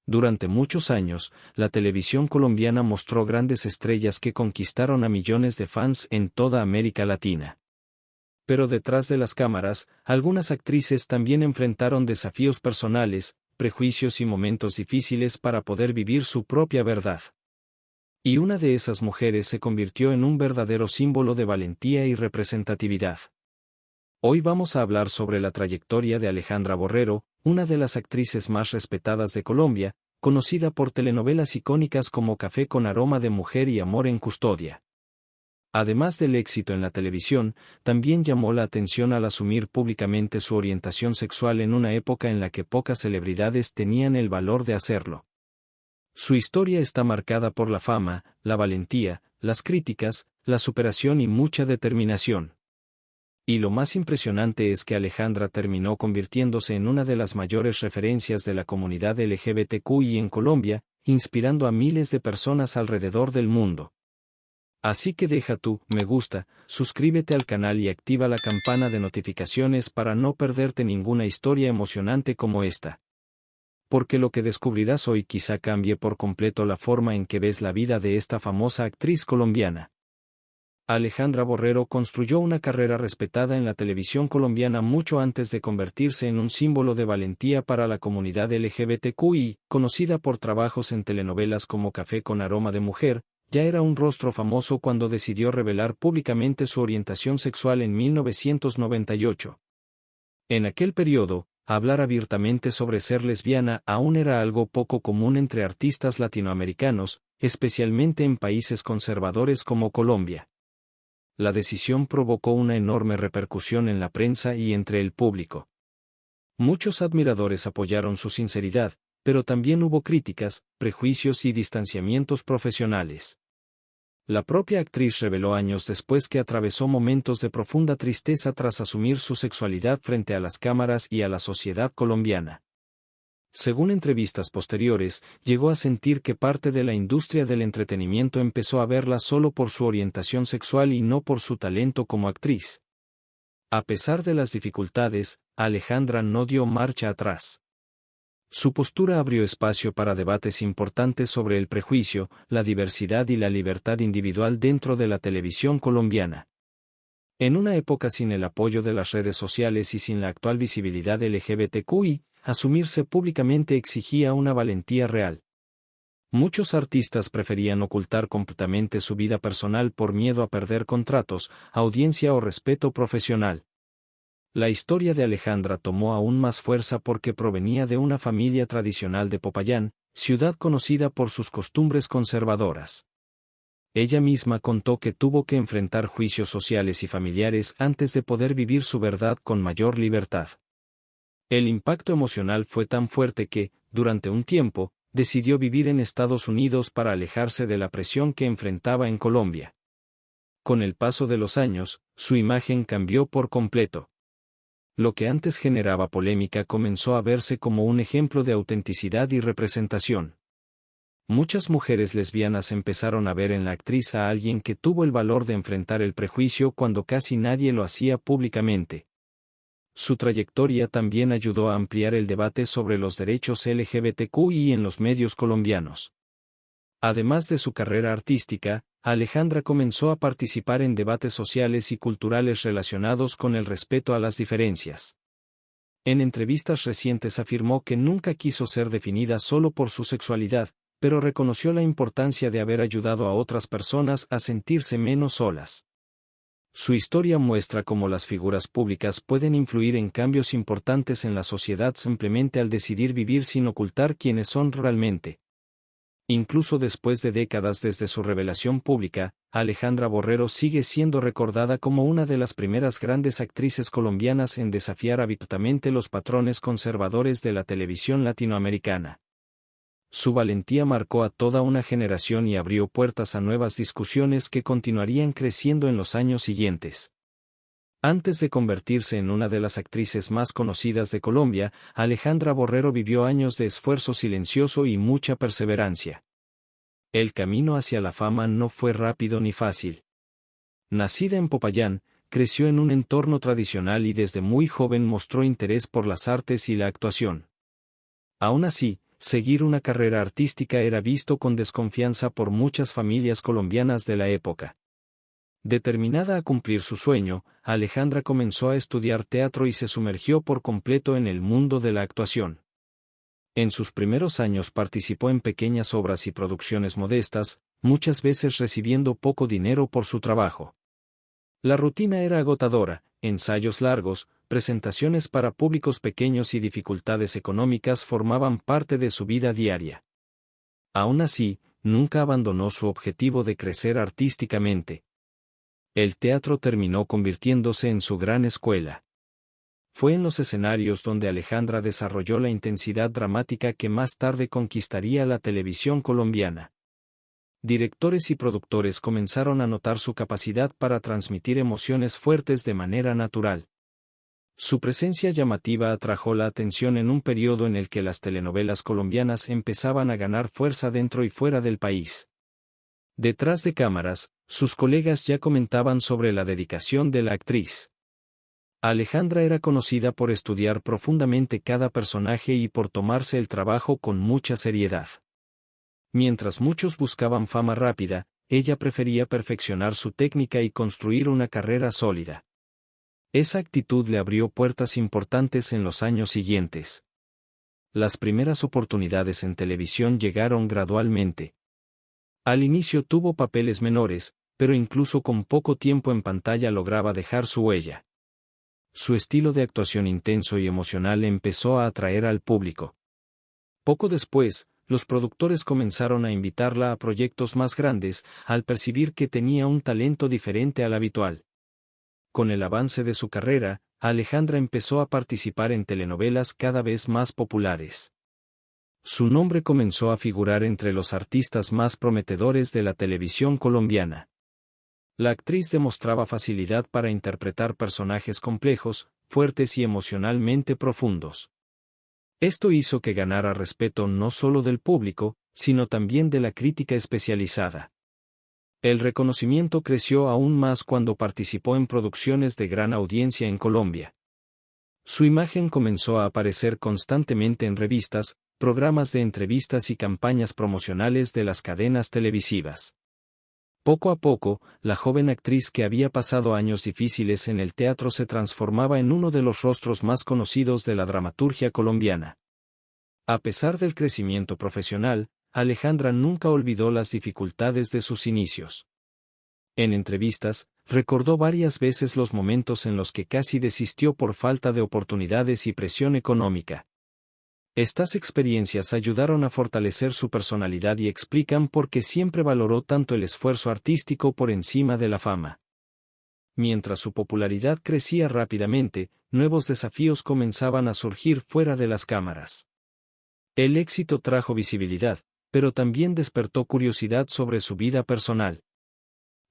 Durante muchos años, la televisión colombiana mostró grandes estrellas que conquistaron a millones de fans en toda América Latina. Pero detrás de las cámaras, algunas actrices también enfrentaron desafíos personales, prejuicios y momentos difíciles para poder vivir su propia verdad. Y una de esas mujeres se convirtió en un verdadero símbolo de valentía y representatividad. Hoy vamos a hablar sobre la trayectoria de Alejandra Borrero, una de las actrices más respetadas de Colombia, conocida por telenovelas icónicas como Café con aroma de mujer y Amor en custodia. Además del éxito en la televisión, también llamó la atención al asumir públicamente su orientación sexual en una época en la que pocas celebridades tenían el valor de hacerlo. Su historia está marcada por la fama, la valentía, las críticas, la superación y mucha determinación. Y lo más impresionante es que Alejandra terminó convirtiéndose en una de las mayores referencias de la comunidad LGBTQI en Colombia, inspirando a miles de personas alrededor del mundo. Así que deja tu me gusta, suscríbete al canal y activa la campana de notificaciones para no perderte ninguna historia emocionante como esta. Porque lo que descubrirás hoy quizá cambie por completo la forma en que ves la vida de esta famosa actriz colombiana. Alejandra Borrero construyó una carrera respetada en la televisión colombiana mucho antes de convertirse en un símbolo de valentía para la comunidad LGBTQI, conocida por trabajos en telenovelas como Café con aroma de mujer. Ya era un rostro famoso cuando decidió revelar públicamente su orientación sexual en 1998. En aquel periodo, hablar abiertamente sobre ser lesbiana aún era algo poco común entre artistas latinoamericanos, especialmente en países conservadores como Colombia. La decisión provocó una enorme repercusión en la prensa y entre el público. Muchos admiradores apoyaron su sinceridad, pero también hubo críticas, prejuicios y distanciamientos profesionales. La propia actriz reveló años después que atravesó momentos de profunda tristeza tras asumir su sexualidad frente a las cámaras y a la sociedad colombiana. Según entrevistas posteriores, llegó a sentir que parte de la industria del entretenimiento empezó a verla solo por su orientación sexual y no por su talento como actriz. A pesar de las dificultades, Alejandra no dio marcha atrás. Su postura abrió espacio para debates importantes sobre el prejuicio, la diversidad y la libertad individual dentro de la televisión colombiana. En una época sin el apoyo de las redes sociales y sin la actual visibilidad LGBTQI, asumirse públicamente exigía una valentía real. Muchos artistas preferían ocultar completamente su vida personal por miedo a perder contratos, audiencia o respeto profesional. La historia de Alejandra tomó aún más fuerza porque provenía de una familia tradicional de Popayán, ciudad conocida por sus costumbres conservadoras. Ella misma contó que tuvo que enfrentar juicios sociales y familiares antes de poder vivir su verdad con mayor libertad. El impacto emocional fue tan fuerte que, durante un tiempo, decidió vivir en Estados Unidos para alejarse de la presión que enfrentaba en Colombia. Con el paso de los años, su imagen cambió por completo. Lo que antes generaba polémica comenzó a verse como un ejemplo de autenticidad y representación. Muchas mujeres lesbianas empezaron a ver en la actriz a alguien que tuvo el valor de enfrentar el prejuicio cuando casi nadie lo hacía públicamente. Su trayectoria también ayudó a ampliar el debate sobre los derechos LGBTQI en los medios colombianos. Además de su carrera artística, Alejandra comenzó a participar en debates sociales y culturales relacionados con el respeto a las diferencias. En entrevistas recientes afirmó que nunca quiso ser definida solo por su sexualidad, pero reconoció la importancia de haber ayudado a otras personas a sentirse menos solas. Su historia muestra cómo las figuras públicas pueden influir en cambios importantes en la sociedad simplemente al decidir vivir sin ocultar quiénes son realmente. Incluso después de décadas desde su revelación pública, Alejandra Borrero sigue siendo recordada como una de las primeras grandes actrices colombianas en desafiar abiertamente los patrones conservadores de la televisión latinoamericana. Su valentía marcó a toda una generación y abrió puertas a nuevas discusiones que continuarían creciendo en los años siguientes. Antes de convertirse en una de las actrices más conocidas de Colombia, Alejandra Borrero vivió años de esfuerzo silencioso y mucha perseverancia. El camino hacia la fama no fue rápido ni fácil. Nacida en Popayán, creció en un entorno tradicional y desde muy joven mostró interés por las artes y la actuación. Aún así, seguir una carrera artística era visto con desconfianza por muchas familias colombianas de la época. Determinada a cumplir su sueño, Alejandra comenzó a estudiar teatro y se sumergió por completo en el mundo de la actuación. En sus primeros años participó en pequeñas obras y producciones modestas, muchas veces recibiendo poco dinero por su trabajo. La rutina era agotadora, ensayos largos, presentaciones para públicos pequeños y dificultades económicas formaban parte de su vida diaria. Aún así, nunca abandonó su objetivo de crecer artísticamente. El teatro terminó convirtiéndose en su gran escuela. Fue en los escenarios donde Alejandra desarrolló la intensidad dramática que más tarde conquistaría la televisión colombiana. Directores y productores comenzaron a notar su capacidad para transmitir emociones fuertes de manera natural. Su presencia llamativa atrajo la atención en un periodo en el que las telenovelas colombianas empezaban a ganar fuerza dentro y fuera del país. Detrás de cámaras, sus colegas ya comentaban sobre la dedicación de la actriz. Alejandra era conocida por estudiar profundamente cada personaje y por tomarse el trabajo con mucha seriedad. Mientras muchos buscaban fama rápida, ella prefería perfeccionar su técnica y construir una carrera sólida. Esa actitud le abrió puertas importantes en los años siguientes. Las primeras oportunidades en televisión llegaron gradualmente. Al inicio tuvo papeles menores, pero incluso con poco tiempo en pantalla lograba dejar su huella. Su estilo de actuación intenso y emocional empezó a atraer al público. Poco después, los productores comenzaron a invitarla a proyectos más grandes, al percibir que tenía un talento diferente al habitual. Con el avance de su carrera, Alejandra empezó a participar en telenovelas cada vez más populares. Su nombre comenzó a figurar entre los artistas más prometedores de la televisión colombiana. La actriz demostraba facilidad para interpretar personajes complejos, fuertes y emocionalmente profundos. Esto hizo que ganara respeto no solo del público, sino también de la crítica especializada. El reconocimiento creció aún más cuando participó en producciones de gran audiencia en Colombia. Su imagen comenzó a aparecer constantemente en revistas, programas de entrevistas y campañas promocionales de las cadenas televisivas. Poco a poco, la joven actriz que había pasado años difíciles en el teatro se transformaba en uno de los rostros más conocidos de la dramaturgia colombiana. A pesar del crecimiento profesional, Alejandra nunca olvidó las dificultades de sus inicios. En entrevistas, recordó varias veces los momentos en los que casi desistió por falta de oportunidades y presión económica. Estas experiencias ayudaron a fortalecer su personalidad y explican por qué siempre valoró tanto el esfuerzo artístico por encima de la fama. Mientras su popularidad crecía rápidamente, nuevos desafíos comenzaban a surgir fuera de las cámaras. El éxito trajo visibilidad, pero también despertó curiosidad sobre su vida personal.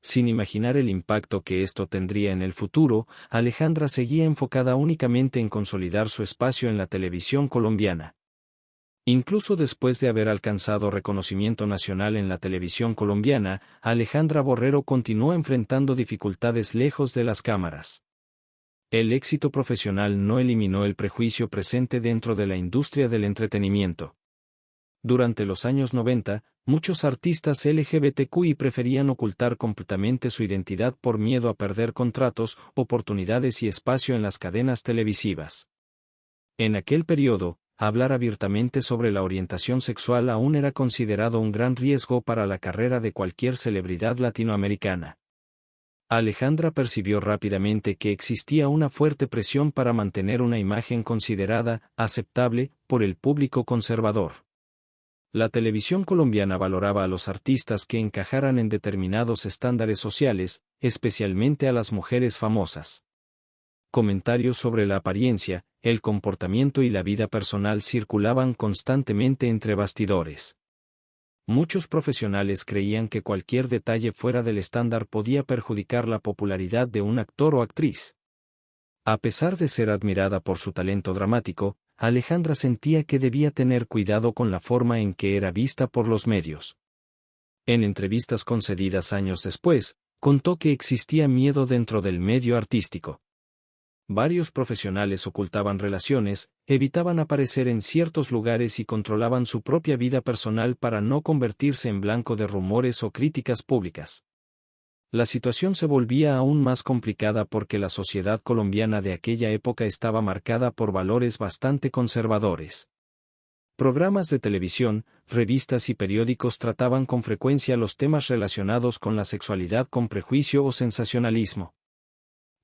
Sin imaginar el impacto que esto tendría en el futuro, Alejandra seguía enfocada únicamente en consolidar su espacio en la televisión colombiana. Incluso después de haber alcanzado reconocimiento nacional en la televisión colombiana, Alejandra Borrero continuó enfrentando dificultades lejos de las cámaras. El éxito profesional no eliminó el prejuicio presente dentro de la industria del entretenimiento. Durante los años 90, muchos artistas LGBTQI preferían ocultar completamente su identidad por miedo a perder contratos, oportunidades y espacio en las cadenas televisivas. En aquel periodo, hablar abiertamente sobre la orientación sexual aún era considerado un gran riesgo para la carrera de cualquier celebridad latinoamericana. Alejandra percibió rápidamente que existía una fuerte presión para mantener una imagen considerada aceptable por el público conservador. La televisión colombiana valoraba a los artistas que encajaran en determinados estándares sociales, especialmente a las mujeres famosas. Comentarios sobre la apariencia, el comportamiento y la vida personal circulaban constantemente entre bastidores. Muchos profesionales creían que cualquier detalle fuera del estándar podía perjudicar la popularidad de un actor o actriz. A pesar de ser admirada por su talento dramático, Alejandra sentía que debía tener cuidado con la forma en que era vista por los medios. En entrevistas concedidas años después, contó que existía miedo dentro del medio artístico. Varios profesionales ocultaban relaciones, evitaban aparecer en ciertos lugares y controlaban su propia vida personal para no convertirse en blanco de rumores o críticas públicas. La situación se volvía aún más complicada porque la sociedad colombiana de aquella época estaba marcada por valores bastante conservadores. Programas de televisión, revistas y periódicos trataban con frecuencia los temas relacionados con la sexualidad con prejuicio o sensacionalismo.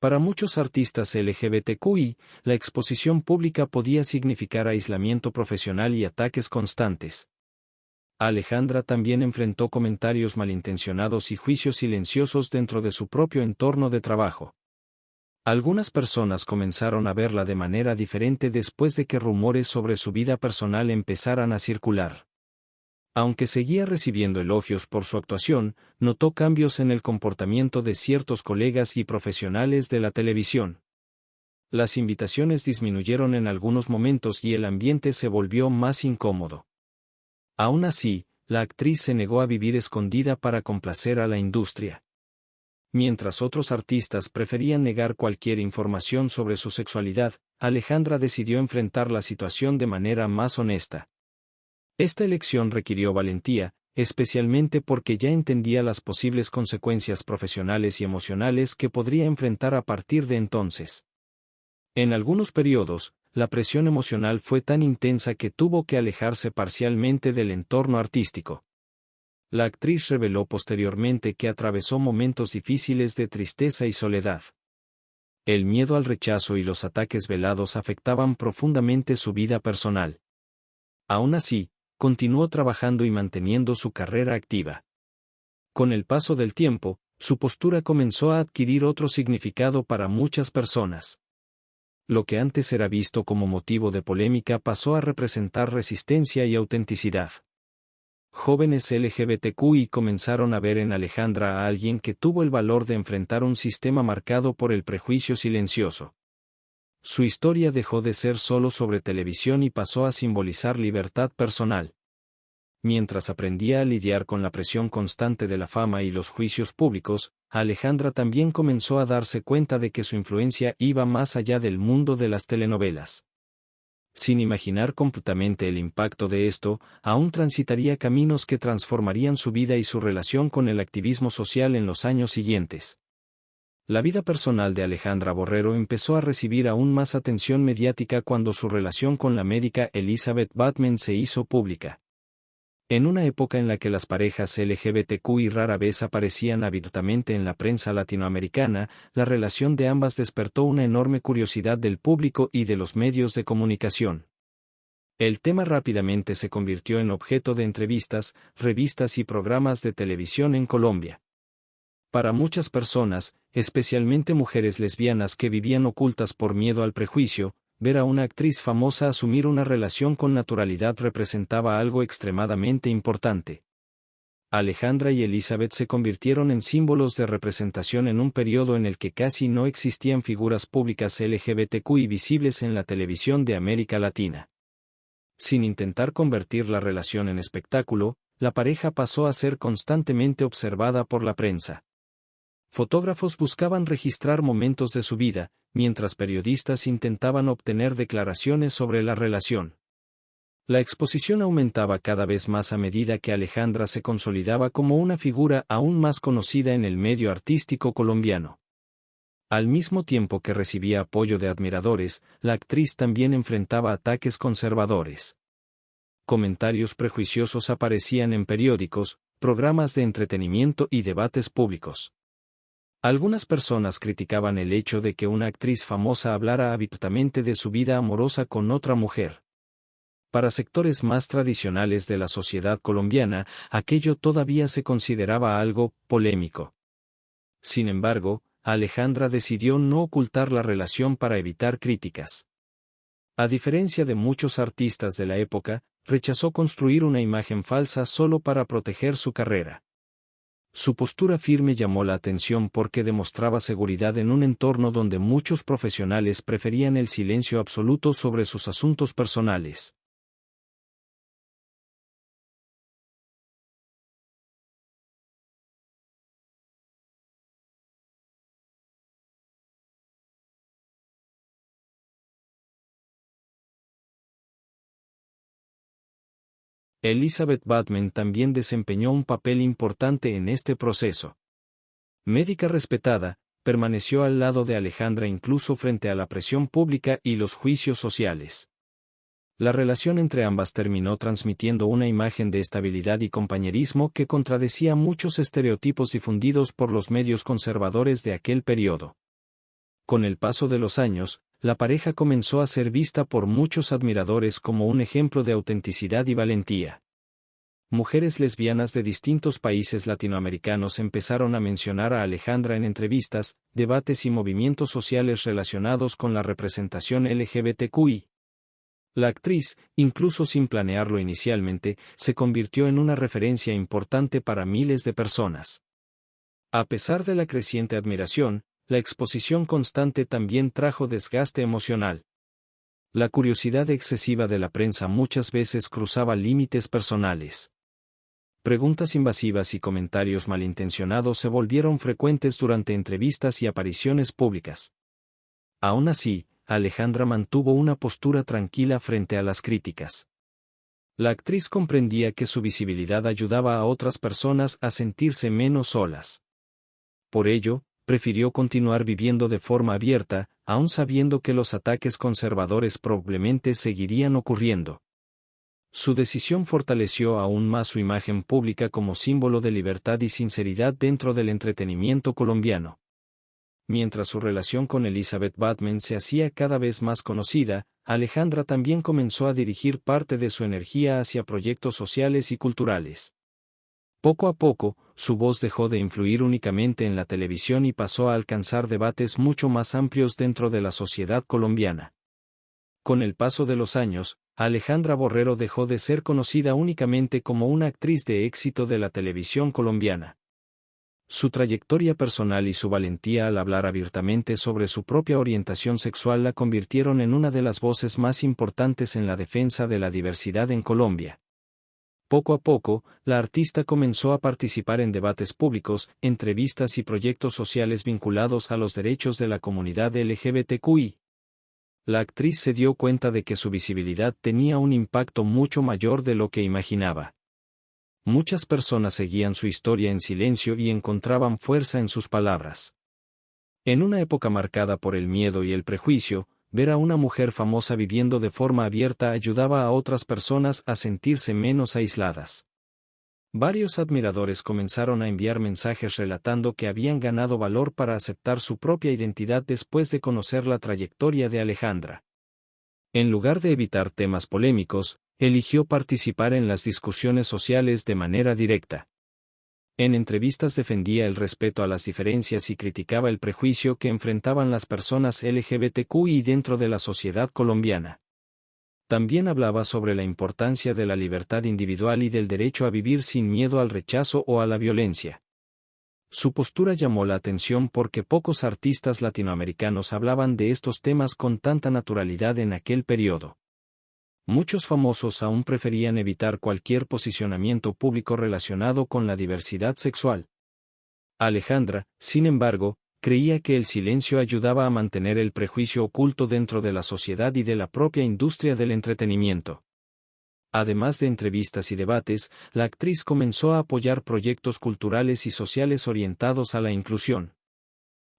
Para muchos artistas LGBTQI, la exposición pública podía significar aislamiento profesional y ataques constantes. Alejandra también enfrentó comentarios malintencionados y juicios silenciosos dentro de su propio entorno de trabajo. Algunas personas comenzaron a verla de manera diferente después de que rumores sobre su vida personal empezaran a circular. Aunque seguía recibiendo elogios por su actuación, notó cambios en el comportamiento de ciertos colegas y profesionales de la televisión. Las invitaciones disminuyeron en algunos momentos y el ambiente se volvió más incómodo. Aún así, la actriz se negó a vivir escondida para complacer a la industria. Mientras otros artistas preferían negar cualquier información sobre su sexualidad, Alejandra decidió enfrentar la situación de manera más honesta. Esta elección requirió valentía, especialmente porque ya entendía las posibles consecuencias profesionales y emocionales que podría enfrentar a partir de entonces. En algunos periodos, la presión emocional fue tan intensa que tuvo que alejarse parcialmente del entorno artístico. La actriz reveló posteriormente que atravesó momentos difíciles de tristeza y soledad. El miedo al rechazo y los ataques velados afectaban profundamente su vida personal. Aún así, continuó trabajando y manteniendo su carrera activa. Con el paso del tiempo, su postura comenzó a adquirir otro significado para muchas personas. Lo que antes era visto como motivo de polémica pasó a representar resistencia y autenticidad. Jóvenes LGBTQI comenzaron a ver en Alejandra a alguien que tuvo el valor de enfrentar un sistema marcado por el prejuicio silencioso. Su historia dejó de ser solo sobre televisión y pasó a simbolizar libertad personal. Mientras aprendía a lidiar con la presión constante de la fama y los juicios públicos, Alejandra también comenzó a darse cuenta de que su influencia iba más allá del mundo de las telenovelas. Sin imaginar completamente el impacto de esto, aún transitaría caminos que transformarían su vida y su relación con el activismo social en los años siguientes. La vida personal de Alejandra Borrero empezó a recibir aún más atención mediática cuando su relación con la médica Elizabeth Batman se hizo pública. En una época en la que las parejas LGBTQI rara vez aparecían abiertamente en la prensa latinoamericana, la relación de ambas despertó una enorme curiosidad del público y de los medios de comunicación. El tema rápidamente se convirtió en objeto de entrevistas, revistas y programas de televisión en Colombia. Para muchas personas, especialmente mujeres lesbianas que vivían ocultas por miedo al prejuicio, ver a una actriz famosa asumir una relación con naturalidad representaba algo extremadamente importante. Alejandra y Elizabeth se convirtieron en símbolos de representación en un periodo en el que casi no existían figuras públicas LGBTQI visibles en la televisión de América Latina. Sin intentar convertir la relación en espectáculo, la pareja pasó a ser constantemente observada por la prensa. Fotógrafos buscaban registrar momentos de su vida, mientras periodistas intentaban obtener declaraciones sobre la relación. La exposición aumentaba cada vez más a medida que Alejandra se consolidaba como una figura aún más conocida en el medio artístico colombiano. Al mismo tiempo que recibía apoyo de admiradores, la actriz también enfrentaba ataques conservadores. Comentarios prejuiciosos aparecían en periódicos, programas de entretenimiento y debates públicos. Algunas personas criticaban el hecho de que una actriz famosa hablara abiertamente de su vida amorosa con otra mujer. Para sectores más tradicionales de la sociedad colombiana, aquello todavía se consideraba algo polémico. Sin embargo, Alejandra decidió no ocultar la relación para evitar críticas. A diferencia de muchos artistas de la época, rechazó construir una imagen falsa solo para proteger su carrera. Su postura firme llamó la atención porque demostraba seguridad en un entorno donde muchos profesionales preferían el silencio absoluto sobre sus asuntos personales. Elizabeth Batman también desempeñó un papel importante en este proceso. Médica respetada, permaneció al lado de Alejandra incluso frente a la presión pública y los juicios sociales. La relación entre ambas terminó transmitiendo una imagen de estabilidad y compañerismo que contradecía muchos estereotipos difundidos por los medios conservadores de aquel periodo. Con el paso de los años, la pareja comenzó a ser vista por muchos admiradores como un ejemplo de autenticidad y valentía. Mujeres lesbianas de distintos países latinoamericanos empezaron a mencionar a Alejandra en entrevistas, debates y movimientos sociales relacionados con la representación LGBTQI. La actriz, incluso sin planearlo inicialmente, se convirtió en una referencia importante para miles de personas. A pesar de la creciente admiración, la exposición constante también trajo desgaste emocional. La curiosidad excesiva de la prensa muchas veces cruzaba límites personales. Preguntas invasivas y comentarios malintencionados se volvieron frecuentes durante entrevistas y apariciones públicas. Aún así, Alejandra mantuvo una postura tranquila frente a las críticas. La actriz comprendía que su visibilidad ayudaba a otras personas a sentirse menos solas. Por ello, prefirió continuar viviendo de forma abierta, aun sabiendo que los ataques conservadores probablemente seguirían ocurriendo. Su decisión fortaleció aún más su imagen pública como símbolo de libertad y sinceridad dentro del entretenimiento colombiano. Mientras su relación con Elizabeth Batman se hacía cada vez más conocida, Alejandra también comenzó a dirigir parte de su energía hacia proyectos sociales y culturales. Poco a poco, su voz dejó de influir únicamente en la televisión y pasó a alcanzar debates mucho más amplios dentro de la sociedad colombiana. Con el paso de los años, Alejandra Borrero dejó de ser conocida únicamente como una actriz de éxito de la televisión colombiana. Su trayectoria personal y su valentía al hablar abiertamente sobre su propia orientación sexual la convirtieron en una de las voces más importantes en la defensa de la diversidad en Colombia. Poco a poco, la artista comenzó a participar en debates públicos, entrevistas y proyectos sociales vinculados a los derechos de la comunidad LGBTQI. La actriz se dio cuenta de que su visibilidad tenía un impacto mucho mayor de lo que imaginaba. Muchas personas seguían su historia en silencio y encontraban fuerza en sus palabras. En una época marcada por el miedo y el prejuicio, ver a una mujer famosa viviendo de forma abierta ayudaba a otras personas a sentirse menos aisladas. Varios admiradores comenzaron a enviar mensajes relatando que habían ganado valor para aceptar su propia identidad después de conocer la trayectoria de Alejandra. En lugar de evitar temas polémicos, eligió participar en las discusiones sociales de manera directa. En entrevistas defendía el respeto a las diferencias y criticaba el prejuicio que enfrentaban las personas LGBTQI dentro de la sociedad colombiana. También hablaba sobre la importancia de la libertad individual y del derecho a vivir sin miedo al rechazo o a la violencia. Su postura llamó la atención porque pocos artistas latinoamericanos hablaban de estos temas con tanta naturalidad en aquel periodo. Muchos famosos aún preferían evitar cualquier posicionamiento público relacionado con la diversidad sexual. Alejandra, sin embargo, creía que el silencio ayudaba a mantener el prejuicio oculto dentro de la sociedad y de la propia industria del entretenimiento. Además de entrevistas y debates, la actriz comenzó a apoyar proyectos culturales y sociales orientados a la inclusión.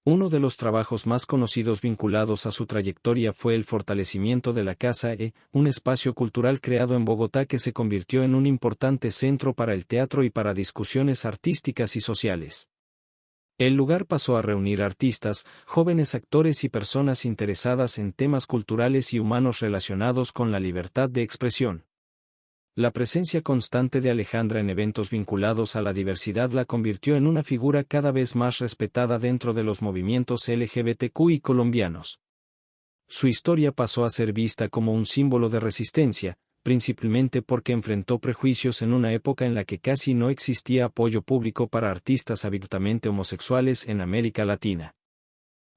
Uno de los trabajos más conocidos vinculados a su trayectoria fue el fortalecimiento de la Casa E, un espacio cultural creado en Bogotá que se convirtió en un importante centro para el teatro y para discusiones artísticas y sociales. El lugar pasó a reunir artistas, jóvenes actores y personas interesadas en temas culturales y humanos relacionados con la libertad de expresión. La presencia constante de Alejandra en eventos vinculados a la diversidad la convirtió en una figura cada vez más respetada dentro de los movimientos LGBTQI colombianos. Su historia pasó a ser vista como un símbolo de resistencia, principalmente porque enfrentó prejuicios en una época en la que casi no existía apoyo público para artistas abiertamente homosexuales en América Latina.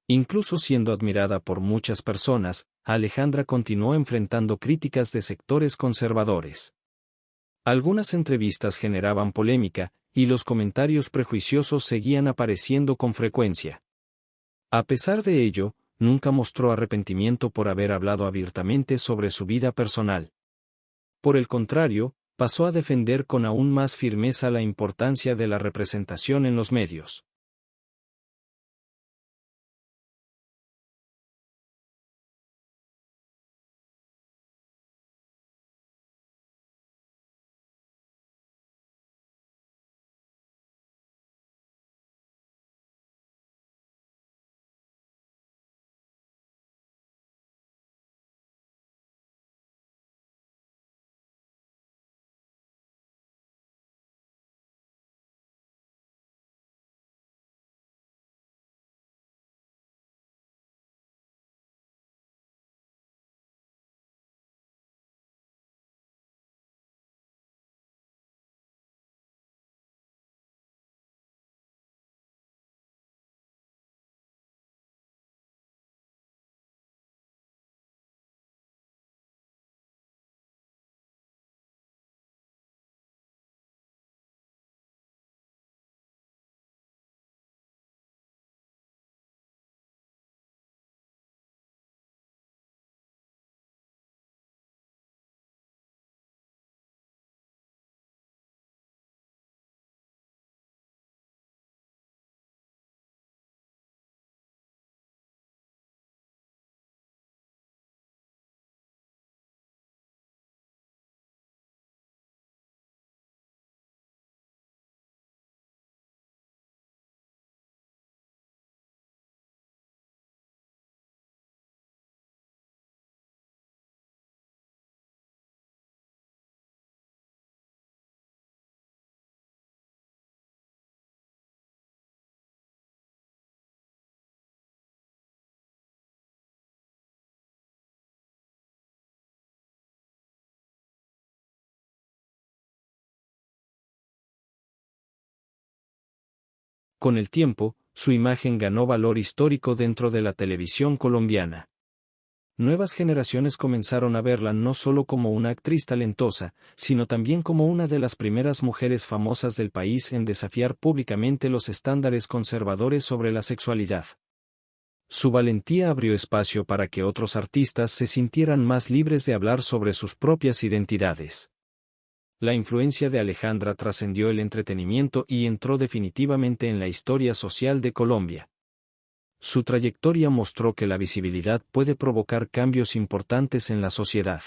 Incluso siendo admirada por muchas personas, Alejandra continuó enfrentando críticas de sectores conservadores. Algunas entrevistas generaban polémica, y los comentarios prejuiciosos seguían apareciendo con frecuencia. A pesar de ello, nunca mostró arrepentimiento por haber hablado abiertamente sobre su vida personal. Por el contrario, pasó a defender con aún más firmeza la importancia de la representación en los medios. Con el tiempo, su imagen ganó valor histórico dentro de la televisión colombiana. Nuevas generaciones comenzaron a verla no solo como una actriz talentosa, sino también como una de las primeras mujeres famosas del país en desafiar públicamente los estándares conservadores sobre la sexualidad. Su valentía abrió espacio para que otros artistas se sintieran más libres de hablar sobre sus propias identidades. La influencia de Alejandra trascendió el entretenimiento y entró definitivamente en la historia social de Colombia. Su trayectoria mostró que la visibilidad puede provocar cambios importantes en la sociedad.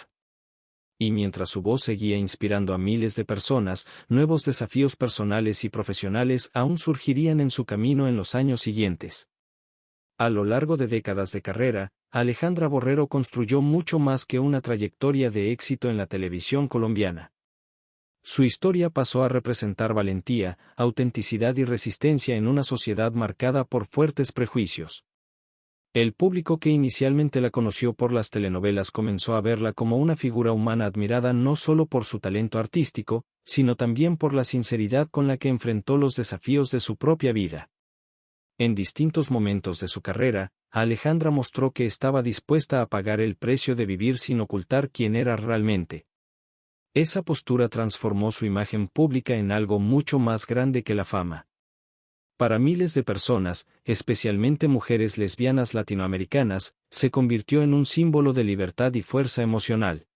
Y mientras su voz seguía inspirando a miles de personas, nuevos desafíos personales y profesionales aún surgirían en su camino en los años siguientes. A lo largo de décadas de carrera, Alejandra Borrero construyó mucho más que una trayectoria de éxito en la televisión colombiana. Su historia pasó a representar valentía, autenticidad y resistencia en una sociedad marcada por fuertes prejuicios. El público que inicialmente la conoció por las telenovelas comenzó a verla como una figura humana admirada no solo por su talento artístico, sino también por la sinceridad con la que enfrentó los desafíos de su propia vida. En distintos momentos de su carrera, Alejandra mostró que estaba dispuesta a pagar el precio de vivir sin ocultar quién era realmente. Esa postura transformó su imagen pública en algo mucho más grande que la fama. Para miles de personas, especialmente mujeres lesbianas latinoamericanas, se convirtió en un símbolo de libertad y fuerza emocional.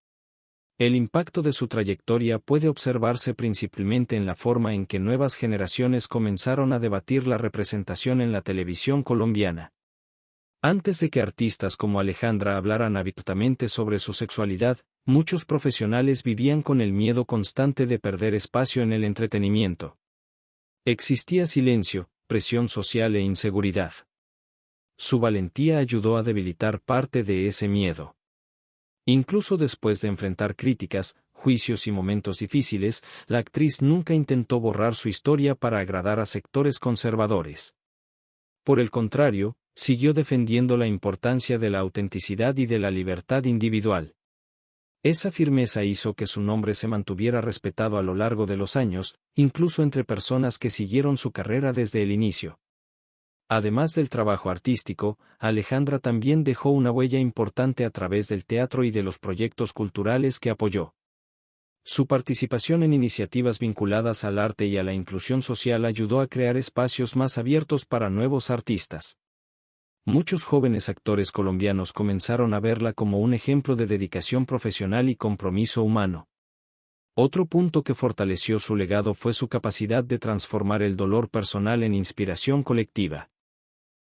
El impacto de su trayectoria puede observarse principalmente en la forma en que nuevas generaciones comenzaron a debatir la representación en la televisión colombiana. Antes de que artistas como Alejandra hablaran abiertamente sobre su sexualidad, muchos profesionales vivían con el miedo constante de perder espacio en el entretenimiento. Existía silencio, presión social e inseguridad. Su valentía ayudó a debilitar parte de ese miedo. Incluso después de enfrentar críticas, juicios y momentos difíciles, la actriz nunca intentó borrar su historia para agradar a sectores conservadores. Por el contrario, siguió defendiendo la importancia de la autenticidad y de la libertad individual. Esa firmeza hizo que su nombre se mantuviera respetado a lo largo de los años, incluso entre personas que siguieron su carrera desde el inicio. Además del trabajo artístico, Alejandra también dejó una huella importante a través del teatro y de los proyectos culturales que apoyó. Su participación en iniciativas vinculadas al arte y a la inclusión social ayudó a crear espacios más abiertos para nuevos artistas. Muchos jóvenes actores colombianos comenzaron a verla como un ejemplo de dedicación profesional y compromiso humano. Otro punto que fortaleció su legado fue su capacidad de transformar el dolor personal en inspiración colectiva.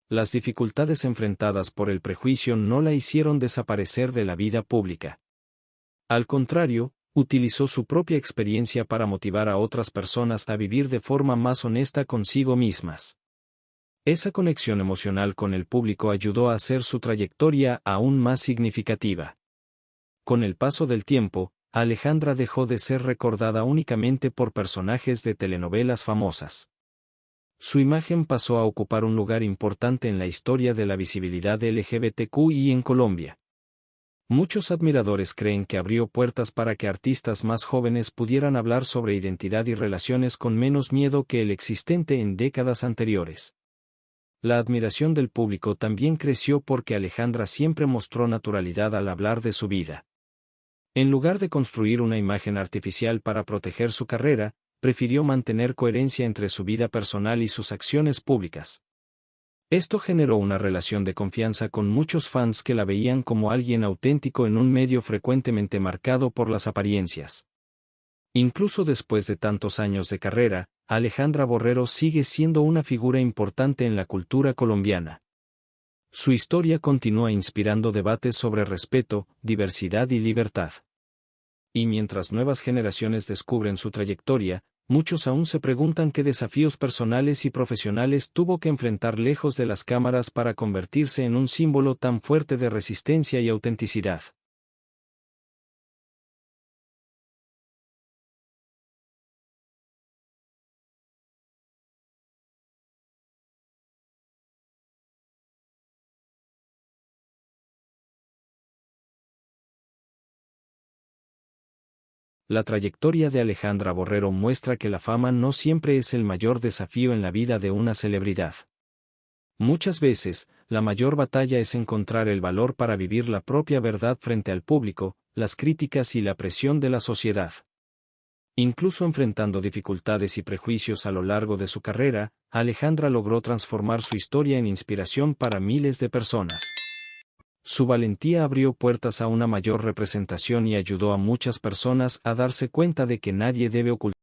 Las dificultades enfrentadas por el prejuicio no la hicieron desaparecer de la vida pública. Al contrario, utilizó su propia experiencia para motivar a otras personas a vivir de forma más honesta consigo mismas. Esa conexión emocional con el público ayudó a hacer su trayectoria aún más significativa. Con el paso del tiempo, Alejandra dejó de ser recordada únicamente por personajes de telenovelas famosas. Su imagen pasó a ocupar un lugar importante en la historia de la visibilidad LGBTQI en Colombia. Muchos admiradores creen que abrió puertas para que artistas más jóvenes pudieran hablar sobre identidad y relaciones con menos miedo que el existente en décadas anteriores. La admiración del público también creció porque Alejandra siempre mostró naturalidad al hablar de su vida. En lugar de construir una imagen artificial para proteger su carrera, prefirió mantener coherencia entre su vida personal y sus acciones públicas. Esto generó una relación de confianza con muchos fans que la veían como alguien auténtico en un medio frecuentemente marcado por las apariencias. Incluso después de tantos años de carrera, Alejandra Borrero sigue siendo una figura importante en la cultura colombiana. Su historia continúa inspirando debates sobre respeto, diversidad y libertad. Y mientras nuevas generaciones descubren su trayectoria, muchos aún se preguntan qué desafíos personales y profesionales tuvo que enfrentar lejos de las cámaras para convertirse en un símbolo tan fuerte de resistencia y autenticidad. La trayectoria de Alejandra Borrero muestra que la fama no siempre es el mayor desafío en la vida de una celebridad. Muchas veces, la mayor batalla es encontrar el valor para vivir la propia verdad frente al público, las críticas y la presión de la sociedad. Incluso enfrentando dificultades y prejuicios a lo largo de su carrera, Alejandra logró transformar su historia en inspiración para miles de personas. Su valentía abrió puertas a una mayor representación y ayudó a muchas personas a darse cuenta de que nadie debe ocultar